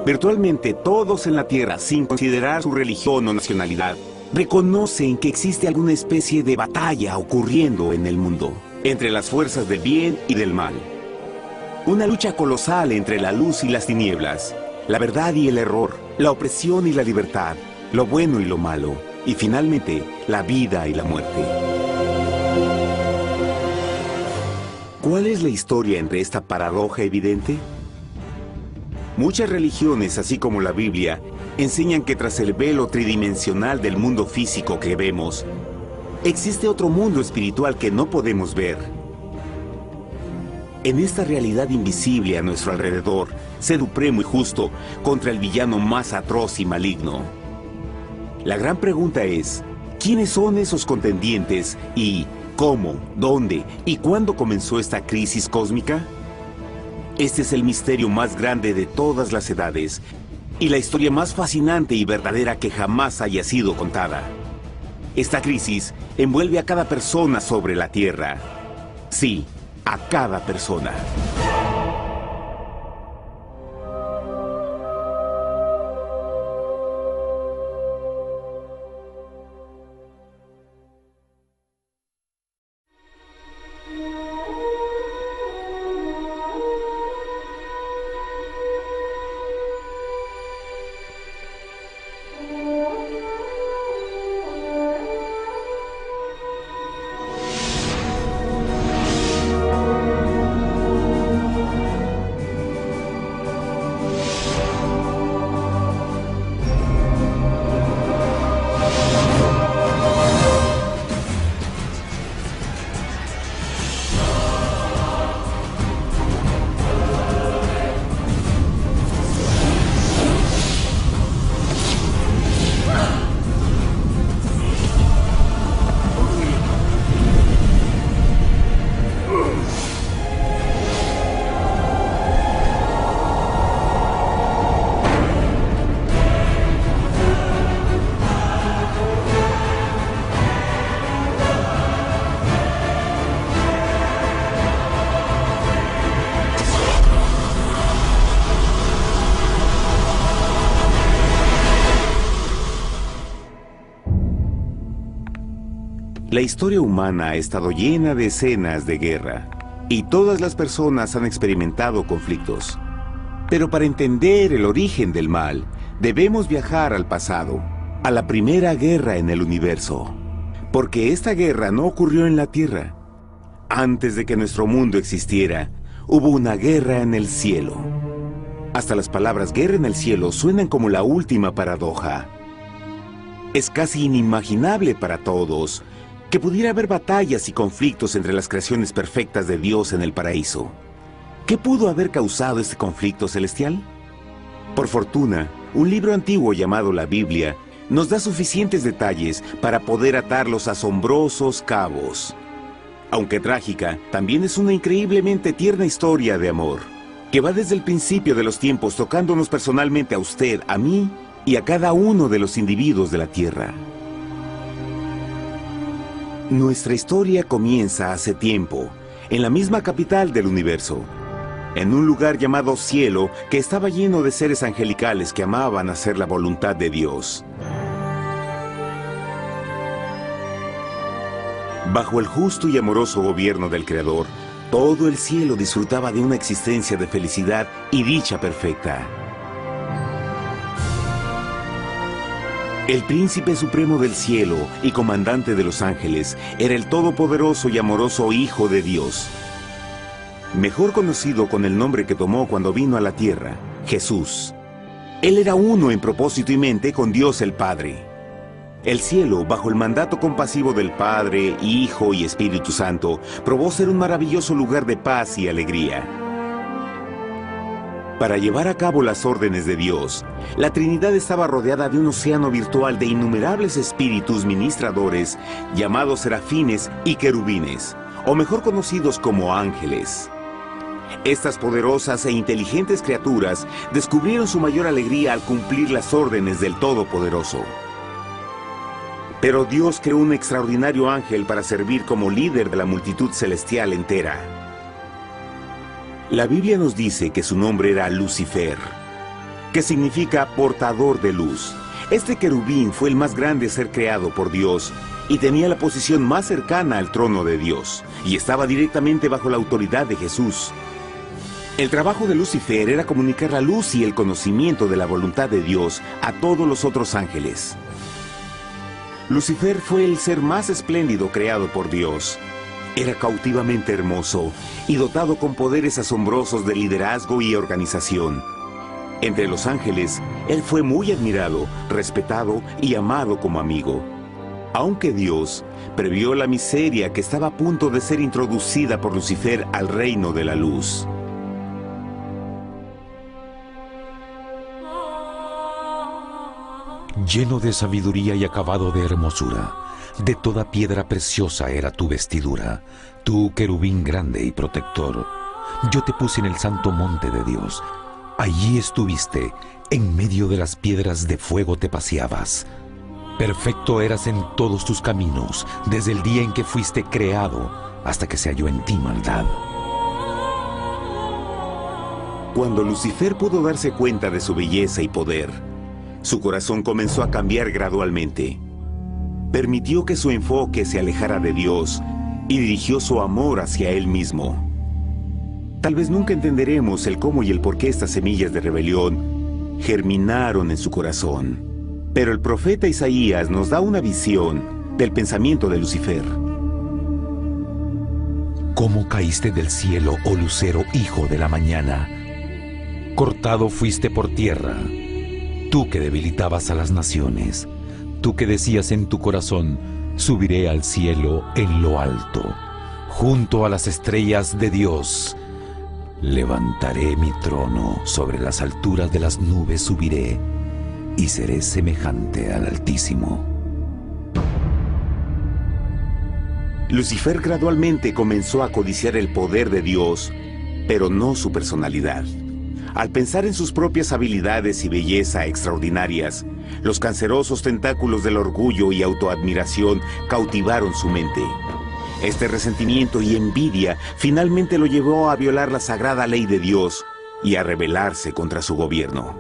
Virtualmente todos en la Tierra, sin considerar su religión o nacionalidad, reconocen que existe alguna especie de batalla ocurriendo en el mundo, entre las fuerzas del bien y del mal. Una lucha colosal entre la luz y las tinieblas, la verdad y el error, la opresión y la libertad, lo bueno y lo malo, y finalmente, la vida y la muerte. ¿Cuál es la historia entre esta paradoja evidente? Muchas religiones, así como la Biblia, enseñan que tras el velo tridimensional del mundo físico que vemos, existe otro mundo espiritual que no podemos ver. En esta realidad invisible a nuestro alrededor, sé supremo y justo contra el villano más atroz y maligno. La gran pregunta es, ¿quiénes son esos contendientes y cómo, dónde y cuándo comenzó esta crisis cósmica? Este es el misterio más grande de todas las edades y la historia más fascinante y verdadera que jamás haya sido contada. Esta crisis envuelve a cada persona sobre la Tierra. Sí, a cada persona. La historia humana ha estado llena de escenas de guerra, y todas las personas han experimentado conflictos. Pero para entender el origen del mal, debemos viajar al pasado, a la primera guerra en el universo. Porque esta guerra no ocurrió en la Tierra. Antes de que nuestro mundo existiera, hubo una guerra en el cielo. Hasta las palabras guerra en el cielo suenan como la última paradoja. Es casi inimaginable para todos que pudiera haber batallas y conflictos entre las creaciones perfectas de Dios en el paraíso. ¿Qué pudo haber causado este conflicto celestial? Por fortuna, un libro antiguo llamado la Biblia nos da suficientes detalles para poder atar los asombrosos cabos. Aunque trágica, también es una increíblemente tierna historia de amor, que va desde el principio de los tiempos tocándonos personalmente a usted, a mí y a cada uno de los individuos de la Tierra. Nuestra historia comienza hace tiempo, en la misma capital del universo, en un lugar llamado Cielo, que estaba lleno de seres angelicales que amaban hacer la voluntad de Dios. Bajo el justo y amoroso gobierno del Creador, todo el cielo disfrutaba de una existencia de felicidad y dicha perfecta. El príncipe supremo del cielo y comandante de los ángeles era el todopoderoso y amoroso Hijo de Dios, mejor conocido con el nombre que tomó cuando vino a la tierra, Jesús. Él era uno en propósito y mente con Dios el Padre. El cielo, bajo el mandato compasivo del Padre, Hijo y Espíritu Santo, probó ser un maravilloso lugar de paz y alegría. Para llevar a cabo las órdenes de Dios, la Trinidad estaba rodeada de un océano virtual de innumerables espíritus ministradores llamados serafines y querubines, o mejor conocidos como ángeles. Estas poderosas e inteligentes criaturas descubrieron su mayor alegría al cumplir las órdenes del Todopoderoso. Pero Dios creó un extraordinario ángel para servir como líder de la multitud celestial entera. La Biblia nos dice que su nombre era Lucifer, que significa portador de luz. Este querubín fue el más grande ser creado por Dios y tenía la posición más cercana al trono de Dios, y estaba directamente bajo la autoridad de Jesús. El trabajo de Lucifer era comunicar la luz y el conocimiento de la voluntad de Dios a todos los otros ángeles. Lucifer fue el ser más espléndido creado por Dios. Era cautivamente hermoso y dotado con poderes asombrosos de liderazgo y organización. Entre los ángeles, él fue muy admirado, respetado y amado como amigo. Aunque Dios previó la miseria que estaba a punto de ser introducida por Lucifer al reino de la luz. Lleno de sabiduría y acabado de hermosura, de toda piedra preciosa era tu vestidura, tú querubín grande y protector. Yo te puse en el santo monte de Dios. Allí estuviste, en medio de las piedras de fuego te paseabas. Perfecto eras en todos tus caminos, desde el día en que fuiste creado, hasta que se halló en ti maldad. Cuando Lucifer pudo darse cuenta de su belleza y poder, su corazón comenzó a cambiar gradualmente. Permitió que su enfoque se alejara de Dios y dirigió su amor hacia él mismo. Tal vez nunca entenderemos el cómo y el por qué estas semillas de rebelión germinaron en su corazón. Pero el profeta Isaías nos da una visión del pensamiento de Lucifer. ¿Cómo caíste del cielo, oh lucero, hijo de la mañana? Cortado fuiste por tierra, tú que debilitabas a las naciones, tú que decías en tu corazón, subiré al cielo en lo alto, junto a las estrellas de Dios. Levantaré mi trono, sobre las alturas de las nubes subiré, y seré semejante al Altísimo. Lucifer gradualmente comenzó a codiciar el poder de Dios, pero no su personalidad. Al pensar en sus propias habilidades y belleza extraordinarias, los cancerosos tentáculos del orgullo y autoadmiración cautivaron su mente. Este resentimiento y envidia finalmente lo llevó a violar la sagrada ley de Dios y a rebelarse contra su gobierno.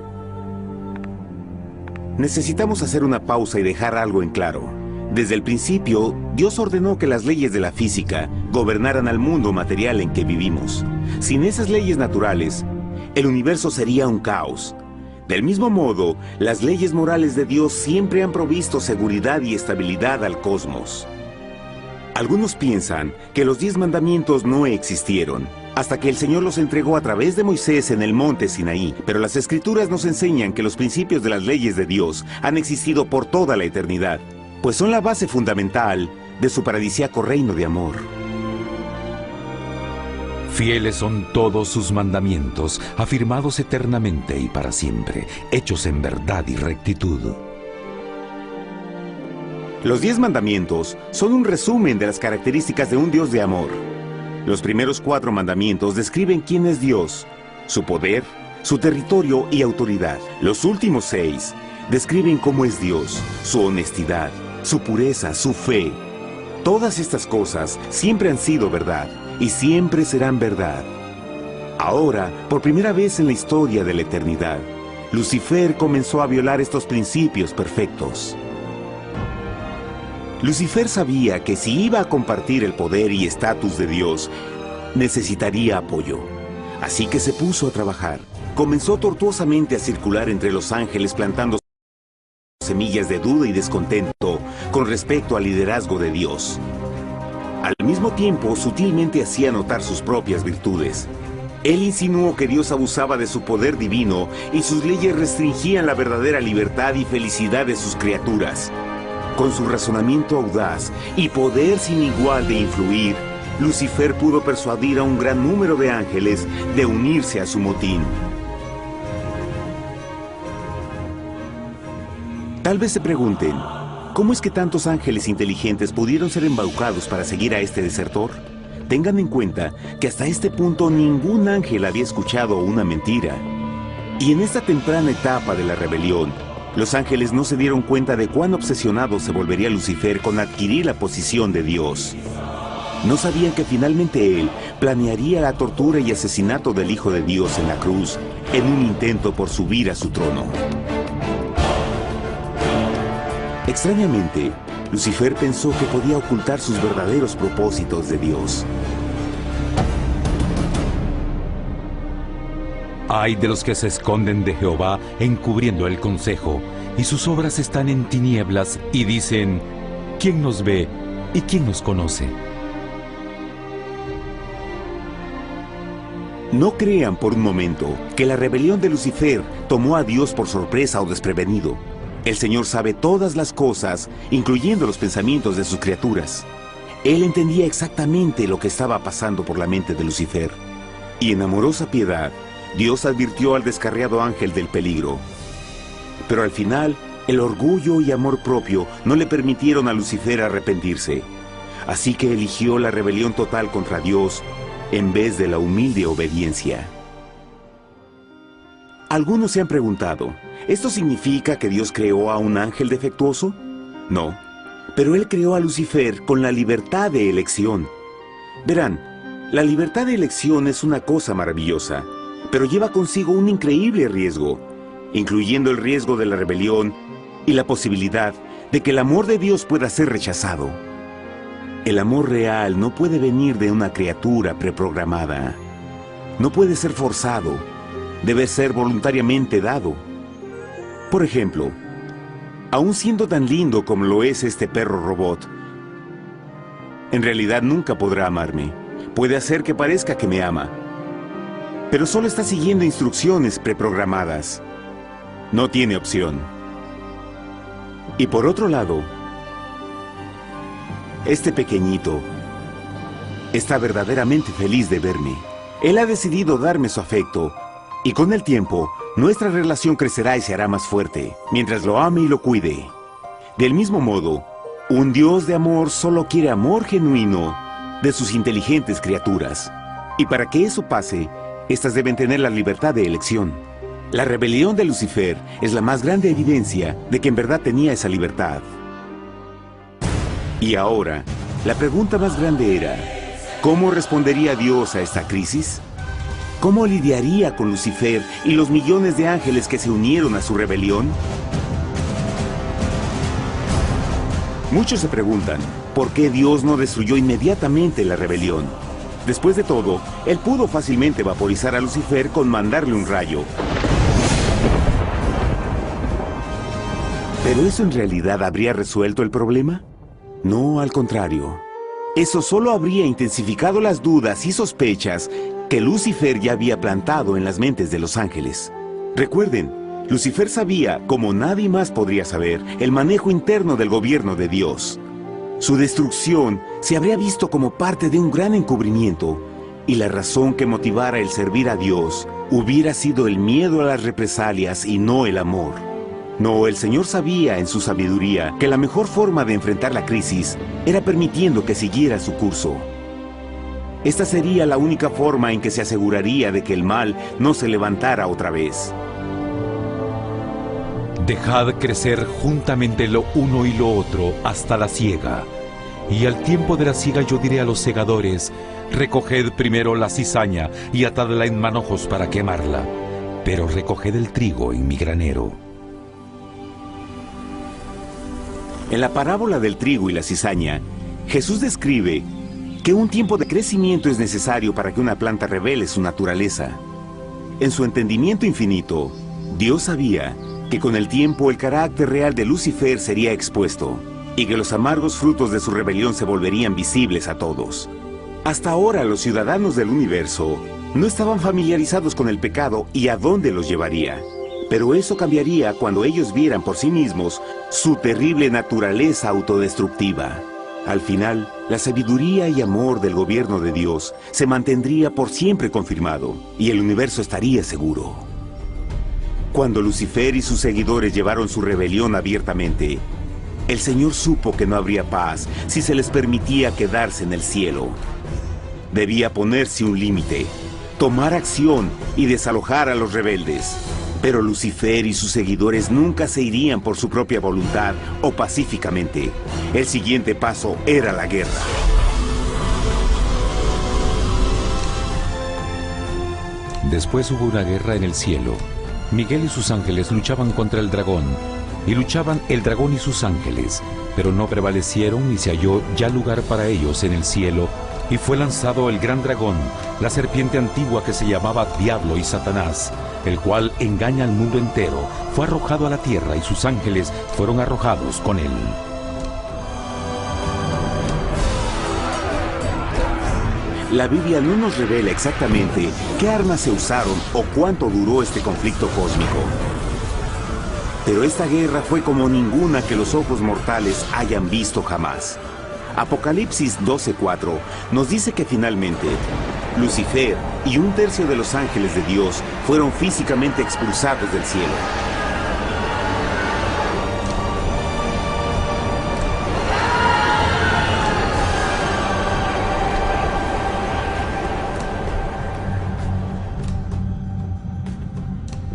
Necesitamos hacer una pausa y dejar algo en claro. Desde el principio, Dios ordenó que las leyes de la física gobernaran al mundo material en que vivimos. Sin esas leyes naturales, el universo sería un caos. Del mismo modo, las leyes morales de Dios siempre han provisto seguridad y estabilidad al cosmos. Algunos piensan que los 10 mandamientos no existieron, hasta que el Señor los entregó a través de Moisés en el monte Sinaí. Pero las Escrituras nos enseñan que los principios de las leyes de Dios han existido por toda la eternidad, pues son la base fundamental de su paradisíaco reino de amor. Fieles son todos sus mandamientos, afirmados eternamente y para siempre, hechos en verdad y rectitud. Los 10 mandamientos son un resumen de las características de un Dios de amor. Los primeros 4 mandamientos describen quién es Dios, su poder, su territorio y autoridad. Los últimos 6 describen cómo es Dios, su honestidad, su pureza, su fe. Todas estas cosas siempre han sido verdad y siempre serán verdad. Ahora, por primera vez en la historia de la eternidad, Lucifer comenzó a violar estos principios perfectos. Lucifer sabía que si iba a compartir el poder y estatus de Dios, necesitaría apoyo. Así que se puso a trabajar. Comenzó tortuosamente a circular entre los ángeles plantando semillas de duda y descontento con respecto al liderazgo de Dios. Al mismo tiempo, sutilmente hacía notar sus propias virtudes. Él insinuó que Dios abusaba de su poder divino y sus leyes restringían la verdadera libertad y felicidad de sus criaturas. Con su razonamiento audaz y poder sin igual de influir, Lucifer pudo persuadir a un gran número de ángeles de unirse a su motín. Tal vez se pregunten, ¿cómo es que tantos ángeles inteligentes pudieron ser embaucados para seguir a este desertor? Tengan en cuenta que hasta este punto ningún ángel había escuchado una mentira. Y en esta temprana etapa de la rebelión, los ángeles no se dieron cuenta de cuán obsesionado se volvería Lucifer con adquirir la posición de Dios. No sabían que finalmente él planearía la tortura y asesinato del Hijo de Dios en la cruz, en un intento por subir a su trono. Extrañamente, Lucifer pensó que podía ocultar sus verdaderos propósitos de Dios. Ay de los que se esconden de Jehová encubriendo el consejo, y sus obras están en tinieblas, y dicen, ¿quién nos ve y quién nos conoce? No crean por un momento que la rebelión de Lucifer tomó a Dios por sorpresa o desprevenido. El Señor sabe todas las cosas, incluyendo los pensamientos de sus criaturas. Él entendía exactamente lo que estaba pasando por la mente de Lucifer. Y en amorosa piedad, Dios advirtió al descarriado ángel del peligro. Pero al final, el orgullo y amor propio no le permitieron a Lucifer arrepentirse. Así que eligió la rebelión total contra Dios en vez de la humilde obediencia. Algunos se han preguntado, ¿esto significa que Dios creó a un ángel defectuoso? No, pero Él creó a Lucifer con la libertad de elección. Verán, la libertad de elección es una cosa maravillosa, pero lleva consigo un increíble riesgo, incluyendo el riesgo de la rebelión y la posibilidad de que el amor de Dios pueda ser rechazado. El amor real no puede venir de una criatura preprogramada. No puede ser forzado. Debe ser voluntariamente dado. Por ejemplo, aun siendo tan lindo como lo es este perro robot, en realidad nunca podrá amarme. Puede hacer que parezca que me ama, pero solo está siguiendo instrucciones preprogramadas. No tiene opción. Y por otro lado, este pequeñito está verdaderamente feliz de verme. Él ha decidido darme su afecto, y con el tiempo, nuestra relación crecerá y se hará más fuerte, mientras lo ame y lo cuide. Del mismo modo, un Dios de amor solo quiere amor genuino de sus inteligentes criaturas. Y para que eso pase, estas deben tener la libertad de elección. La rebelión de Lucifer es la más grande evidencia de que en verdad tenía esa libertad. Y ahora, la pregunta más grande era, ¿cómo respondería Dios a esta crisis? ¿Cómo lidiaría con Lucifer y los millones de ángeles que se unieron a su rebelión? Muchos se preguntan, ¿por qué Dios no destruyó inmediatamente la rebelión? Después de todo, Él pudo fácilmente vaporizar a Lucifer con mandarle un rayo. ¿Pero eso en realidad habría resuelto el problema? No, al contrario. Eso solo habría intensificado las dudas y sospechas que Lucifer ya había plantado en las mentes de los ángeles. Recuerden, Lucifer sabía, como nadie más podría saber, el manejo interno del gobierno de Dios. Su destrucción se habría visto como parte de un gran encubrimiento, y la razón que motivara el servir a Dios hubiera sido el miedo a las represalias y no el amor. No, el Señor sabía en su sabiduría que la mejor forma de enfrentar la crisis era permitiendo que siguiera su curso. Esta sería la única forma en que se aseguraría de que el mal no se levantara otra vez. Dejad crecer juntamente lo uno y lo otro hasta la siega. Y al tiempo de la siega yo diré a los segadores, recoged primero la cizaña y atadla en manojos para quemarla, pero recoged el trigo en mi granero. En la parábola del trigo y la cizaña, Jesús describe que un tiempo de crecimiento es necesario para que una planta revele su naturaleza. En su entendimiento infinito, Dios sabía que con el tiempo el carácter real de Lucifer sería expuesto y que los amargos frutos de su rebelión se volverían visibles a todos. Hasta ahora los ciudadanos del universo no estaban familiarizados con el pecado y a dónde los llevaría. Pero eso cambiaría cuando ellos vieran por sí mismos su terrible naturaleza autodestructiva. Al final, la sabiduría y amor del gobierno de Dios se mantendría por siempre confirmado y el universo estaría seguro. Cuando Lucifer y sus seguidores llevaron su rebelión abiertamente, el Señor supo que no habría paz si se les permitía quedarse en el cielo. Debía ponerse un límite, tomar acción y desalojar a los rebeldes. Pero Lucifer y sus seguidores nunca se irían por su propia voluntad o pacíficamente. El siguiente paso era la guerra. Después hubo una guerra en el cielo. Miguel y sus ángeles luchaban contra el dragón, y luchaban el dragón y sus ángeles, pero no prevalecieron ni se halló ya lugar para ellos en el cielo, y fue lanzado el gran dragón, la serpiente antigua que se llamaba Diablo y Satanás, el cual engaña al mundo entero. Fue arrojado a la tierra y sus ángeles fueron arrojados con él. La Biblia no nos revela exactamente qué armas se usaron o cuánto duró este conflicto cósmico. Pero esta guerra fue como ninguna que los ojos mortales hayan visto jamás. Apocalipsis 12:4 nos dice que finalmente Lucifer y un tercio de los ángeles de Dios fueron físicamente expulsados del cielo.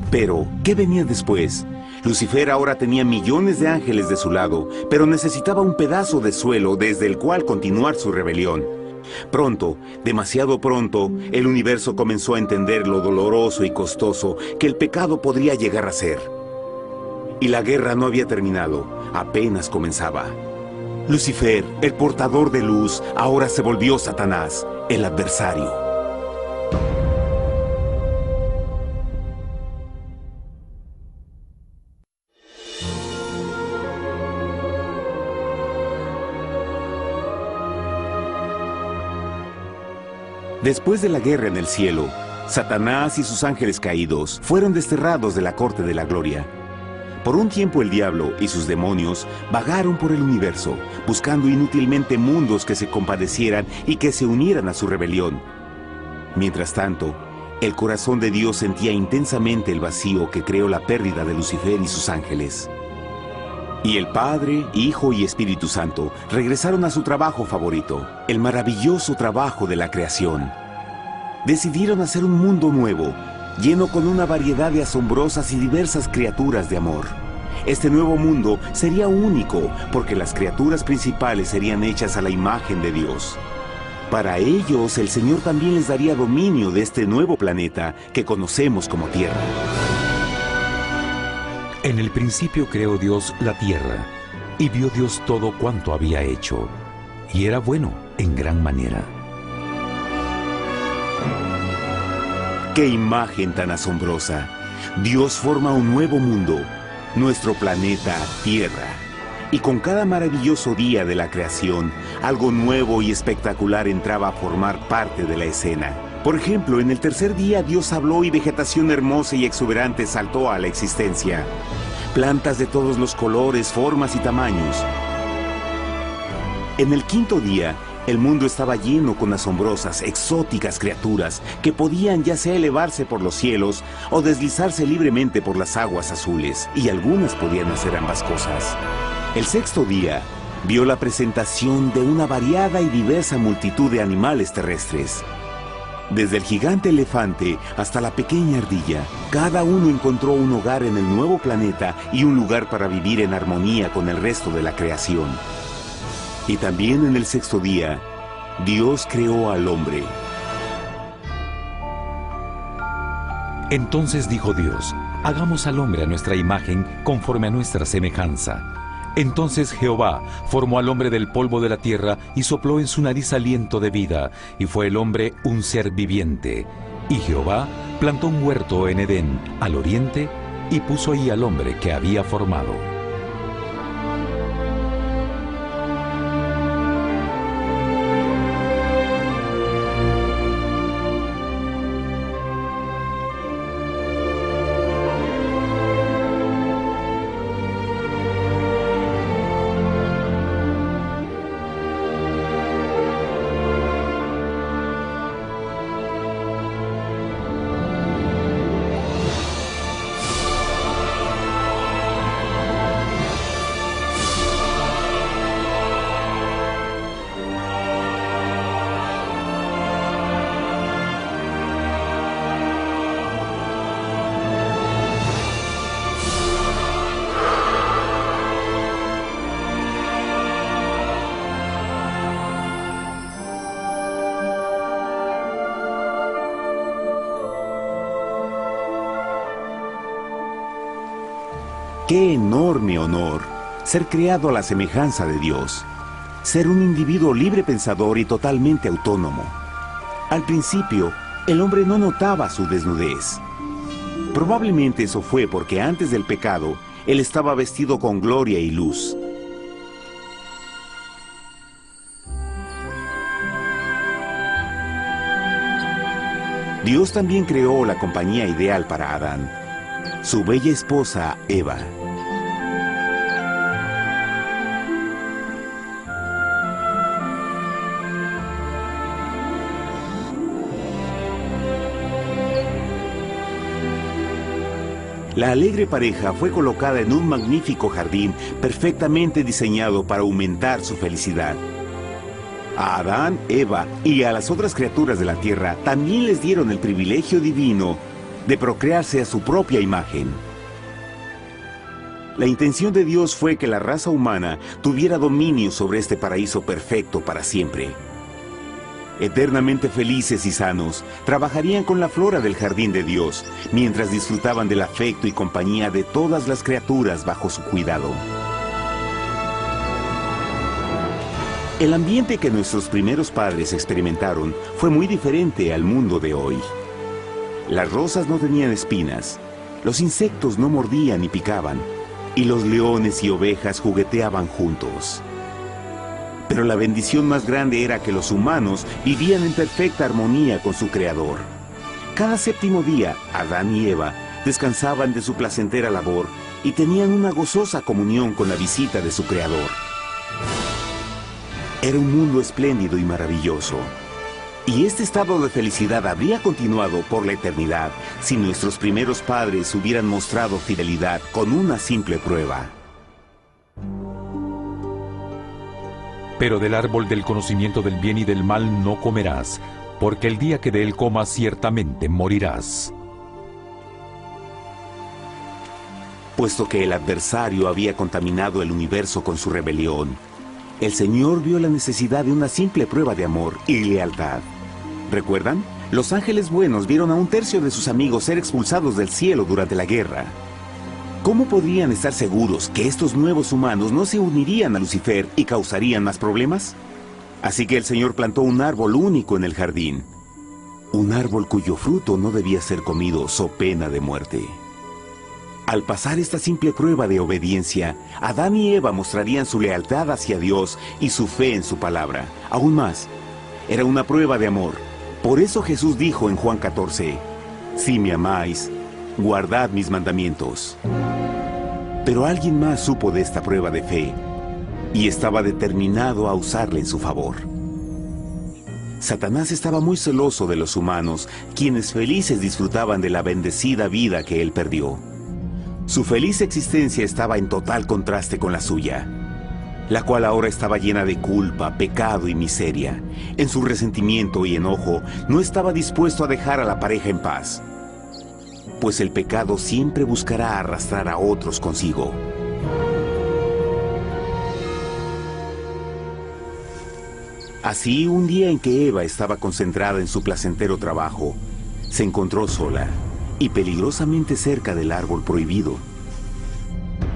Pero, ¿qué venía después? Lucifer ahora tenía millones de ángeles de su lado, pero necesitaba un pedazo de suelo desde el cual continuar su rebelión. Pronto, demasiado pronto, el universo comenzó a entender lo doloroso y costoso que el pecado podría llegar a ser. Y la guerra no había terminado, apenas comenzaba. Lucifer, el portador de luz, ahora se volvió Satanás, el adversario. Después de la guerra en el cielo, Satanás y sus ángeles caídos fueron desterrados de la corte de la gloria. Por un tiempo el diablo y sus demonios vagaron por el universo, buscando inútilmente mundos que se compadecieran y que se unieran a su rebelión. Mientras tanto, el corazón de Dios sentía intensamente el vacío que creó la pérdida de Lucifer y sus ángeles. Y el Padre, Hijo y Espíritu Santo regresaron a su trabajo favorito, el maravilloso trabajo de la creación. Decidieron hacer un mundo nuevo, lleno con una variedad de asombrosas y diversas criaturas de amor. Este nuevo mundo sería único, porque las criaturas principales serían hechas a la imagen de Dios. Para ellos, el Señor también les daría dominio de este nuevo planeta que conocemos como Tierra. En el principio creó Dios la tierra, y vio Dios todo cuanto había hecho, y era bueno en gran manera. ¡Qué imagen tan asombrosa! Dios forma un nuevo mundo, nuestro planeta Tierra. Y con cada maravilloso día de la creación, algo nuevo y espectacular entraba a formar parte de la escena. Por ejemplo, en el tercer día Dios habló y vegetación hermosa y exuberante saltó a la existencia. Plantas de todos los colores, formas y tamaños. En el quinto día, el mundo estaba lleno con asombrosas, exóticas criaturas que podían ya sea elevarse por los cielos o deslizarse libremente por las aguas azules, y algunas podían hacer ambas cosas. El sexto día vio la presentación de una variada y diversa multitud de animales terrestres. Desde el gigante elefante hasta la pequeña ardilla, cada uno encontró un hogar en el nuevo planeta y un lugar para vivir en armonía con el resto de la creación. Y también en el sexto día, Dios creó al hombre. Entonces dijo Dios: hagamos al hombre a nuestra imagen, conforme a nuestra semejanza. Entonces Jehová formó al hombre del polvo de la tierra y sopló en su nariz aliento de vida, y fue el hombre un ser viviente. Y Jehová plantó un huerto en Edén, al oriente, y puso ahí al hombre que había formado. ¡Qué enorme honor! Ser creado a la semejanza de Dios. Ser un individuo libre pensador y totalmente autónomo. Al principio, el hombre no notaba su desnudez. Probablemente eso fue porque antes del pecado, él estaba vestido con gloria y luz. Dios también creó la compañía ideal para Adán, su bella esposa Eva. La alegre pareja fue colocada en un magnífico jardín perfectamente diseñado para aumentar su felicidad. A Adán, Eva y a las otras criaturas de la tierra también les dieron el privilegio divino de procrearse a su propia imagen. La intención de Dios fue que la raza humana tuviera dominio sobre este paraíso perfecto para siempre. Eternamente felices y sanos, trabajarían con la flora del jardín de Dios, mientras disfrutaban del afecto y compañía de todas las criaturas bajo su cuidado. El ambiente que nuestros primeros padres experimentaron fue muy diferente al mundo de hoy. Las rosas no tenían espinas, los insectos no mordían ni picaban, y los leones y ovejas jugueteaban juntos. Pero la bendición más grande era que los humanos vivían en perfecta armonía con su Creador. Cada séptimo día, Adán y Eva descansaban de su placentera labor y tenían una gozosa comunión con la visita de su Creador. Era un mundo espléndido y maravilloso. Y este estado de felicidad habría continuado por la eternidad si nuestros primeros padres hubieran mostrado fidelidad con una simple prueba. Pero del árbol del conocimiento del bien y del mal no comerás, porque el día que de él comas ciertamente morirás. Puesto que el adversario había contaminado el universo con su rebelión, el Señor vio la necesidad de una simple prueba de amor y lealtad. ¿Recuerdan? Los ángeles buenos vieron a un tercio de sus amigos ser expulsados del cielo durante la guerra. ¿Cómo podrían estar seguros que estos nuevos humanos no se unirían a Lucifer y causarían más problemas? Así que el Señor plantó un árbol único en el jardín. Un árbol cuyo fruto no debía ser comido so pena de muerte. Al pasar esta simple prueba de obediencia, Adán y Eva mostrarían su lealtad hacia Dios y su fe en su palabra. Aún más, era una prueba de amor. Por eso Jesús dijo en Juan 14, «Si me amáis, guardad mis mandamientos». Pero alguien más supo de esta prueba de fe y estaba determinado a usarla en su favor. Satanás estaba muy celoso de los humanos, quienes felices disfrutaban de la bendecida vida que él perdió. Su feliz existencia estaba en total contraste con la suya, la cual ahora estaba llena de culpa, pecado y miseria. En su resentimiento y enojo, no estaba dispuesto a dejar a la pareja en paz, pues el pecado siempre buscará arrastrar a otros consigo. Así, un día en que Eva estaba concentrada en su placentero trabajo, se encontró sola y peligrosamente cerca del árbol prohibido.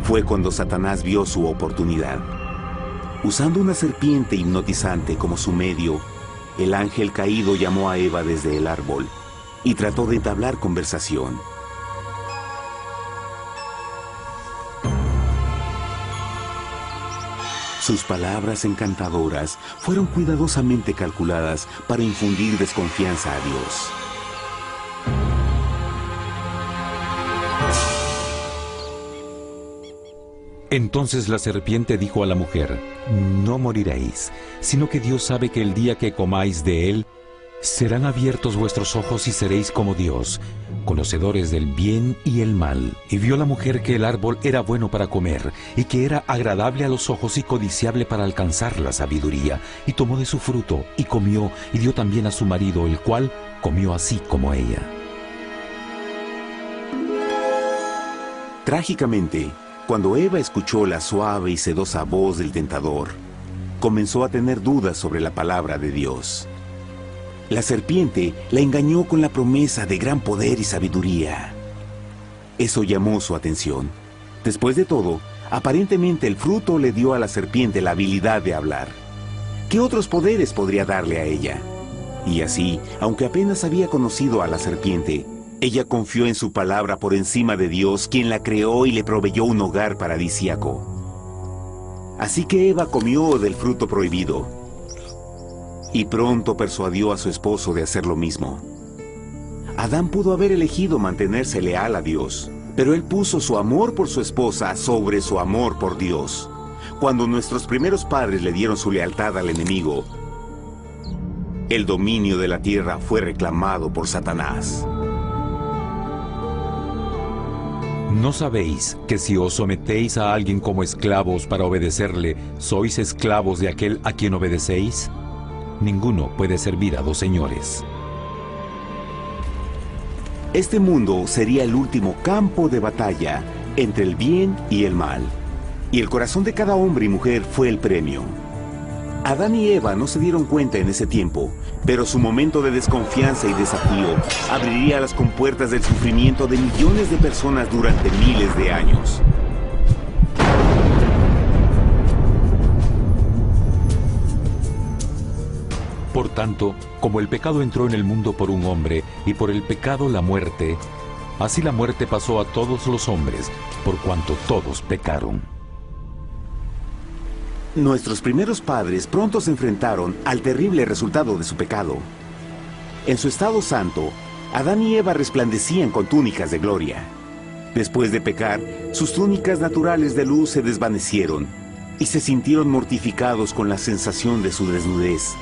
Fue cuando Satanás vio su oportunidad. Usando una serpiente hipnotizante como su medio, el ángel caído llamó a Eva desde el árbol y trató de entablar conversación. Sus palabras encantadoras fueron cuidadosamente calculadas para infundir desconfianza a Dios. Entonces la serpiente dijo a la mujer, «No moriréis, sino que Dios sabe que el día que comáis de él, serán abiertos vuestros ojos y seréis como Dios, conocedores del bien y el mal». Y vio la mujer que el árbol era bueno para comer, y que era agradable a los ojos y codiciable para alcanzar la sabiduría, y tomó de su fruto, y comió, y dio también a su marido, el cual comió así como ella. Trágicamente, cuando Eva escuchó la suave y sedosa voz del tentador, comenzó a tener dudas sobre la palabra de Dios. La serpiente la engañó con la promesa de gran poder y sabiduría. Eso llamó su atención. Después de todo, aparentemente el fruto le dio a la serpiente la habilidad de hablar. ¿Qué otros poderes podría darle a ella? Y así, aunque apenas había conocido a la serpiente, ella confió en su palabra por encima de Dios, quien la creó y le proveyó un hogar paradisíaco. Así que Eva comió del fruto prohibido y pronto persuadió a su esposo de hacer lo mismo. Adán pudo haber elegido mantenerse leal a Dios, pero él puso su amor por su esposa sobre su amor por Dios. Cuando nuestros primeros padres le dieron su lealtad al enemigo, el dominio de la tierra fue reclamado por Satanás. ¿No sabéis que si os sometéis a alguien como esclavos para obedecerle, sois esclavos de aquel a quien obedecéis? Ninguno puede servir a dos señores. Este mundo sería el último campo de batalla entre el bien y el mal. Y el corazón de cada hombre y mujer fue el premio. Adán y Eva no se dieron cuenta en ese tiempo, pero su momento de desconfianza y desafío abriría las compuertas del sufrimiento de millones de personas durante miles de años. Por tanto, como el pecado entró en el mundo por un hombre, y por el pecado la muerte, así la muerte pasó a todos los hombres, por cuanto todos pecaron. Nuestros primeros padres pronto se enfrentaron al terrible resultado de su pecado. En su estado santo, Adán y Eva resplandecían con túnicas de gloria. Después de pecar, sus túnicas naturales de luz se desvanecieron y se sintieron mortificados con la sensación de su desnudez.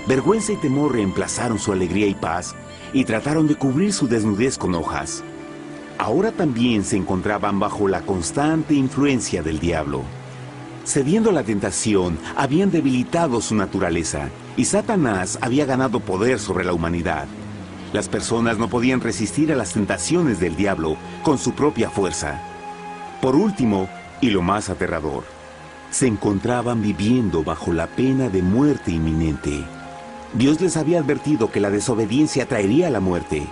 Vergüenza y temor reemplazaron su alegría y paz y trataron de cubrir su desnudez con hojas. Ahora también se encontraban bajo la constante influencia del diablo. Cediendo a la tentación, habían debilitado su naturaleza y Satanás había ganado poder sobre la humanidad. Las personas no podían resistir a las tentaciones del diablo con su propia fuerza. Por último, y lo más aterrador, se encontraban viviendo bajo la pena de muerte inminente. Dios les había advertido que la desobediencia traería la muerte.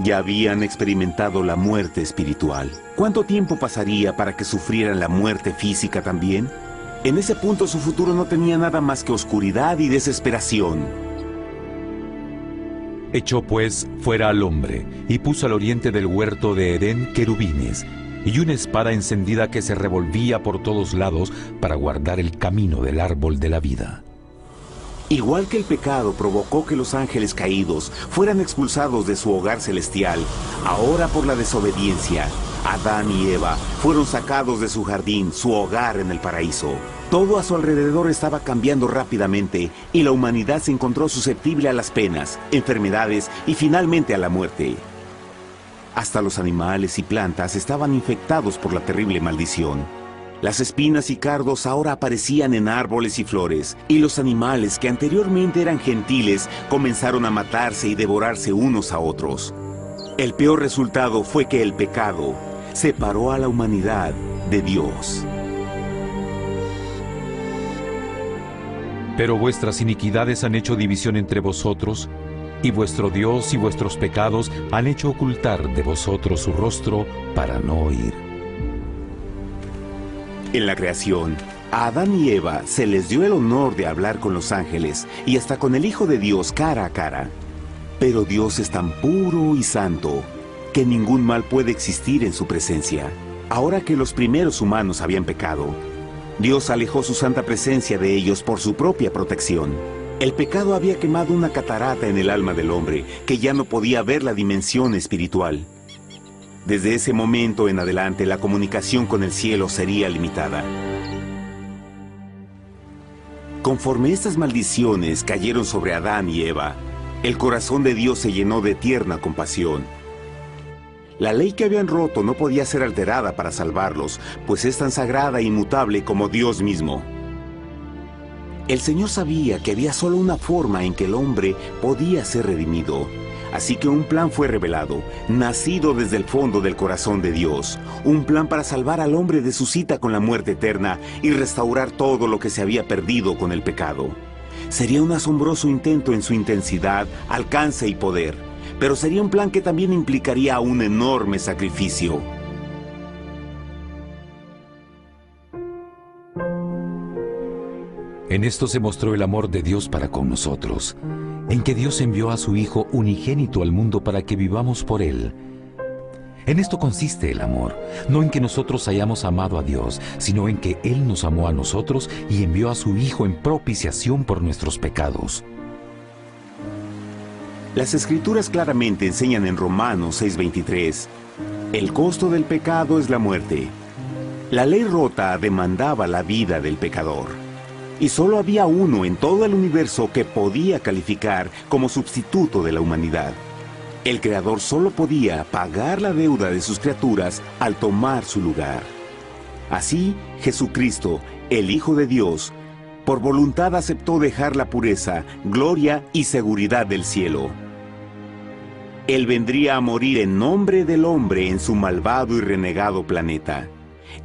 Ya habían experimentado la muerte espiritual. ¿Cuánto tiempo pasaría para que sufrieran la muerte física también? En ese punto su futuro no tenía nada más que oscuridad y desesperación. Echó pues fuera al hombre, y puso al oriente del huerto de Edén querubines, y una espada encendida que se revolvía por todos lados para guardar el camino del árbol de la vida. Igual que el pecado provocó que los ángeles caídos fueran expulsados de su hogar celestial, ahora por la desobediencia, Adán y Eva fueron sacados de su jardín, su hogar en el paraíso. Todo a su alrededor estaba cambiando rápidamente y la humanidad se encontró susceptible a las penas, enfermedades y finalmente a la muerte. Hasta los animales y plantas estaban infectados por la terrible maldición. Las espinas y cardos ahora aparecían en árboles y flores, y los animales que anteriormente eran gentiles comenzaron a matarse y devorarse unos a otros. El peor resultado fue que el pecado separó a la humanidad de Dios. Pero vuestras iniquidades han hecho división entre vosotros, y vuestro Dios y vuestros pecados han hecho ocultar de vosotros su rostro para no oír. En la creación, a Adán y Eva se les dio el honor de hablar con los ángeles y hasta con el Hijo de Dios cara a cara. Pero Dios es tan puro y santo que ningún mal puede existir en su presencia. Ahora que los primeros humanos habían pecado, Dios alejó su santa presencia de ellos por su propia protección. El pecado había quemado una catarata en el alma del hombre que ya no podía ver la dimensión espiritual. Desde ese momento en adelante, la comunicación con el cielo sería limitada. Conforme estas maldiciones cayeron sobre Adán y Eva, el corazón de Dios se llenó de tierna compasión. La ley que habían roto no podía ser alterada para salvarlos, pues es tan sagrada e inmutable como Dios mismo. El Señor sabía que había solo una forma en que el hombre podía ser redimido. Así que un plan fue revelado, nacido desde el fondo del corazón de Dios. Un plan para salvar al hombre de su cita con la muerte eterna y restaurar todo lo que se había perdido con el pecado. Sería un asombroso intento en su intensidad, alcance y poder, pero sería un plan que también implicaría un enorme sacrificio. En esto se mostró el amor de Dios para con nosotros, en que Dios envió a su Hijo unigénito al mundo para que vivamos por Él. En esto consiste el amor, no en que nosotros hayamos amado a Dios, sino en que Él nos amó a nosotros y envió a su Hijo en propiciación por nuestros pecados. Las Escrituras claramente enseñan en Romanos 6:23, el costo del pecado es la muerte. La ley rota demandaba la vida del pecador. Y solo había uno en todo el universo que podía calificar como sustituto de la humanidad. El Creador solo podía pagar la deuda de sus criaturas al tomar su lugar. Así, Jesucristo, el Hijo de Dios, por voluntad aceptó dejar la pureza, gloria y seguridad del cielo. Él vendría a morir en nombre del hombre en su malvado y renegado planeta.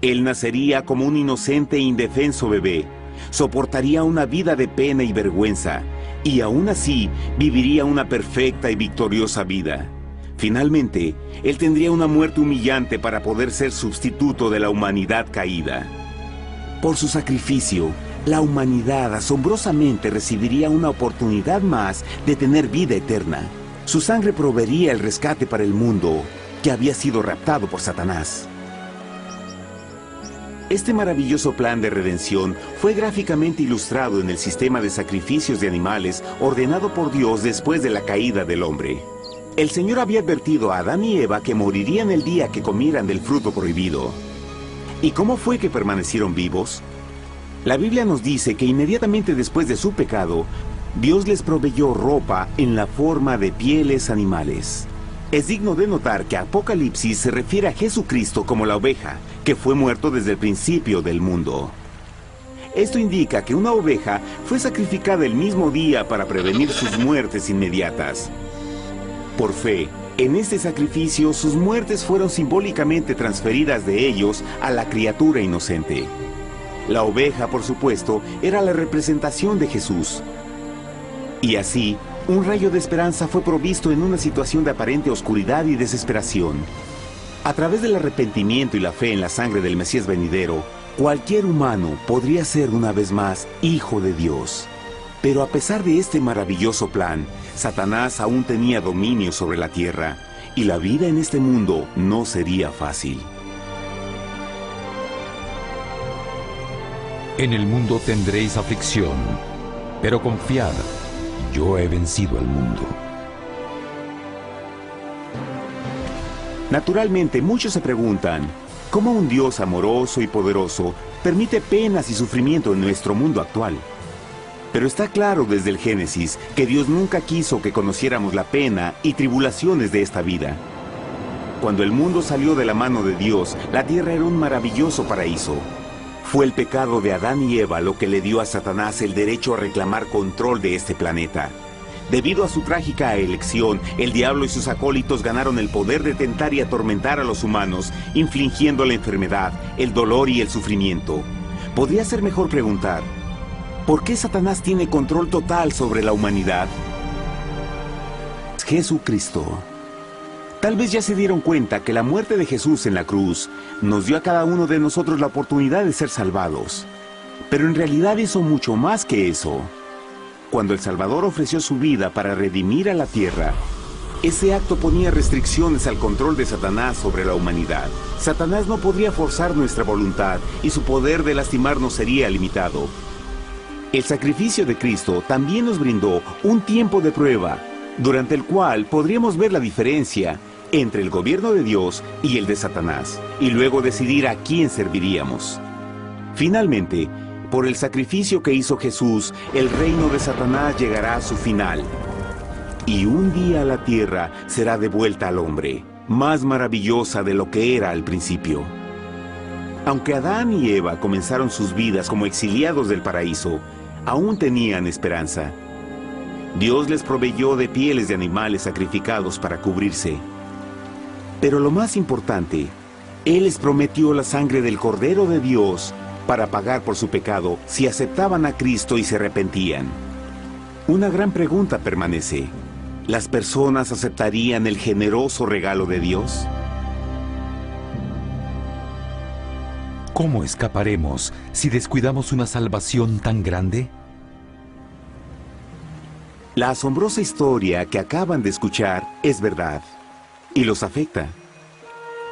Él nacería como un inocente e indefenso bebé, soportaría una vida de pena y vergüenza, y aún así viviría una perfecta y victoriosa vida. Finalmente, Él tendría una muerte humillante para poder ser sustituto de la humanidad caída. Por su sacrificio, la humanidad asombrosamente recibiría una oportunidad más de tener vida eterna. Su sangre proveería el rescate para el mundo que había sido raptado por Satanás. Este maravilloso plan de redención fue gráficamente ilustrado en el sistema de sacrificios de animales ordenado por Dios después de la caída del hombre. El Señor había advertido a Adán y Eva que morirían el día que comieran del fruto prohibido. ¿Y cómo fue que permanecieron vivos? La Biblia nos dice que inmediatamente después de su pecado, Dios les proveyó ropa en la forma de pieles animales. Es digno de notar que Apocalipsis se refiere a Jesucristo como la oveja, que fue muerto desde el principio del mundo. Esto indica que una oveja fue sacrificada el mismo día para prevenir sus muertes inmediatas. Por fe, en este sacrificio sus muertes fueron simbólicamente transferidas de ellos a la criatura inocente. La oveja, por supuesto, era la representación de Jesús. Y así, un rayo de esperanza fue provisto en una situación de aparente oscuridad y desesperación. A través del arrepentimiento y la fe en la sangre del Mesías venidero, cualquier humano podría ser una vez más hijo de Dios. Pero a pesar de este maravilloso plan, Satanás aún tenía dominio sobre la tierra, y la vida en este mundo no sería fácil. En el mundo tendréis aflicción, pero confiad, yo he vencido al mundo. Naturalmente, muchos se preguntan, ¿cómo un Dios amoroso y poderoso permite penas y sufrimiento en nuestro mundo actual? Pero está claro desde el Génesis que Dios nunca quiso que conociéramos la pena y tribulaciones de esta vida. Cuando el mundo salió de la mano de Dios, la tierra era un maravilloso paraíso. Fue el pecado de Adán y Eva lo que le dio a Satanás el derecho a reclamar control de este planeta. Debido a su trágica elección, el diablo y sus acólitos ganaron el poder de tentar y atormentar a los humanos, infligiendo la enfermedad, el dolor y el sufrimiento. Podría ser mejor preguntar, ¿por qué Satanás tiene control total sobre la humanidad? Jesucristo. Tal vez ya se dieron cuenta que la muerte de Jesús en la cruz nos dio a cada uno de nosotros la oportunidad de ser salvados. Pero en realidad hizo mucho más que eso. Cuando el Salvador ofreció su vida para redimir a la tierra, ese acto ponía restricciones al control de Satanás sobre la humanidad. Satanás no podría forzar nuestra voluntad y su poder de lastimarnos sería limitado. El sacrificio de Cristo también nos brindó un tiempo de prueba, durante el cual podríamos ver la diferencia entre el gobierno de Dios y el de Satanás, y luego decidir a quién serviríamos. Finalmente, por el sacrificio que hizo Jesús, el reino de Satanás llegará a su final. Y un día la tierra será devuelta al hombre, más maravillosa de lo que era al principio. Aunque Adán y Eva comenzaron sus vidas como exiliados del paraíso, aún tenían esperanza. Dios les proveyó de pieles de animales sacrificados para cubrirse. Pero lo más importante, Él les prometió la sangre del Cordero de Dios para pagar por su pecado si aceptaban a Cristo y se arrepentían. Una gran pregunta permanece: ¿las personas aceptarían el generoso regalo de Dios? ¿Cómo escaparemos si descuidamos una salvación tan grande? La asombrosa historia que acaban de escuchar es verdad y los afecta.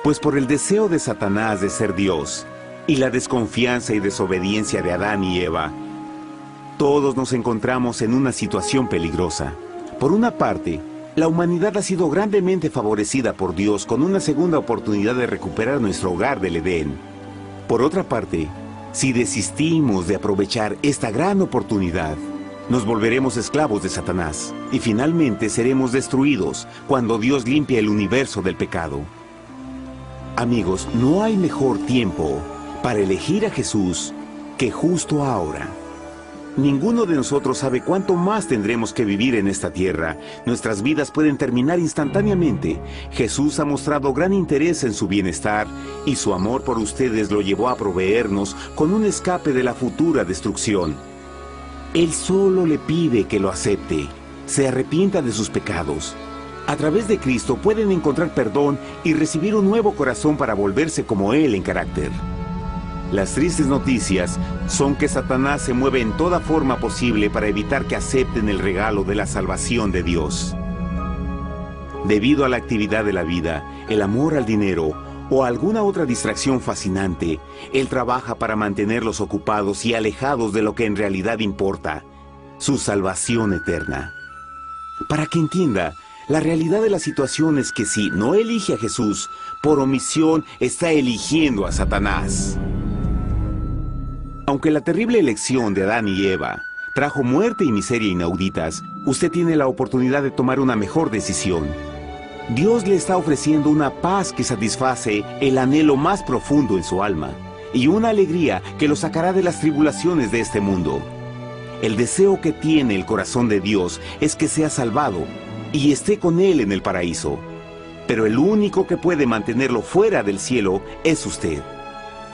Pues por el deseo de Satanás de ser Dios y la desconfianza y desobediencia de Adán y Eva, todos nos encontramos en una situación peligrosa. Por una parte, la humanidad ha sido grandemente favorecida por Dios con una segunda oportunidad de recuperar nuestro hogar del Edén. Por otra parte, si desistimos de aprovechar esta gran oportunidad, nos volveremos esclavos de Satanás y finalmente seremos destruidos cuando Dios limpie el universo del pecado. Amigos, no hay mejor tiempo para elegir a Jesús que justo ahora. Ninguno de nosotros sabe cuánto más tendremos que vivir en esta tierra. Nuestras vidas pueden terminar instantáneamente. Jesús ha mostrado gran interés en su bienestar y su amor por ustedes lo llevó a proveernos con un escape de la futura destrucción. Él solo le pide que lo acepte, se arrepienta de sus pecados. A través de Cristo pueden encontrar perdón y recibir un nuevo corazón para volverse como Él en carácter. Las tristes noticias son que Satanás se mueve en toda forma posible para evitar que acepten el regalo de la salvación de Dios. Debido a la actividad de la vida, el amor al dinero o alguna otra distracción fascinante, Él trabaja para mantenerlos ocupados y alejados de lo que en realidad importa, su salvación eterna. Para que entienda, la realidad de la situación es que si no elige a Jesús, por omisión está eligiendo a Satanás. Aunque la terrible elección de Adán y Eva trajo muerte y miseria inauditas, usted tiene la oportunidad de tomar una mejor decisión. Dios le está ofreciendo una paz que satisface el anhelo más profundo en su alma y una alegría que lo sacará de las tribulaciones de este mundo. El deseo que tiene el corazón de Dios es que sea salvado y esté con Él en el paraíso. Pero el único que puede mantenerlo fuera del cielo es usted.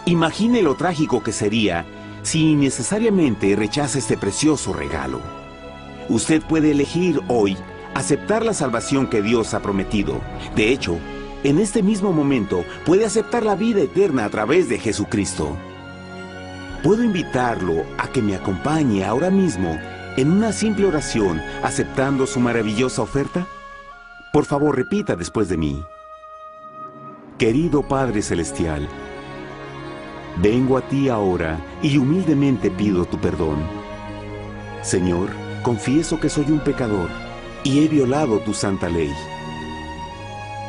Imagine lo trágico que sería si innecesariamente rechaza este precioso regalo. Usted puede elegir hoy aceptar la salvación que Dios ha prometido. De hecho, en este mismo momento puede aceptar la vida eterna a través de Jesucristo. ¿Puedo invitarlo a que me acompañe ahora mismo en una simple oración aceptando su maravillosa oferta? Por favor, repita después de mí. Querido Padre Celestial, vengo a ti ahora y humildemente pido tu perdón. Señor, confieso que soy un pecador y he violado tu santa ley.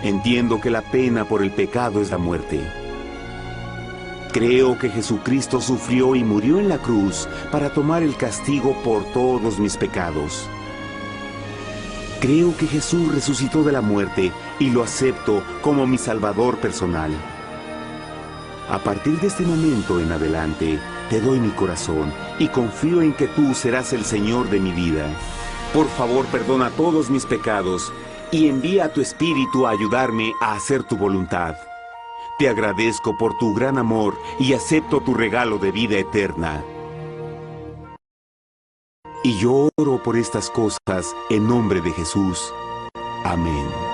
Entiendo que la pena por el pecado es la muerte. Creo que Jesucristo sufrió y murió en la cruz para tomar el castigo por todos mis pecados. Creo que Jesús resucitó de la muerte y lo acepto como mi Salvador personal. A partir de este momento en adelante, te doy mi corazón y confío en que tú serás el Señor de mi vida. Por favor, perdona todos mis pecados y envía a tu Espíritu a ayudarme a hacer tu voluntad. Te agradezco por tu gran amor y acepto tu regalo de vida eterna. Y yo oro por estas cosas en nombre de Jesús. Amén.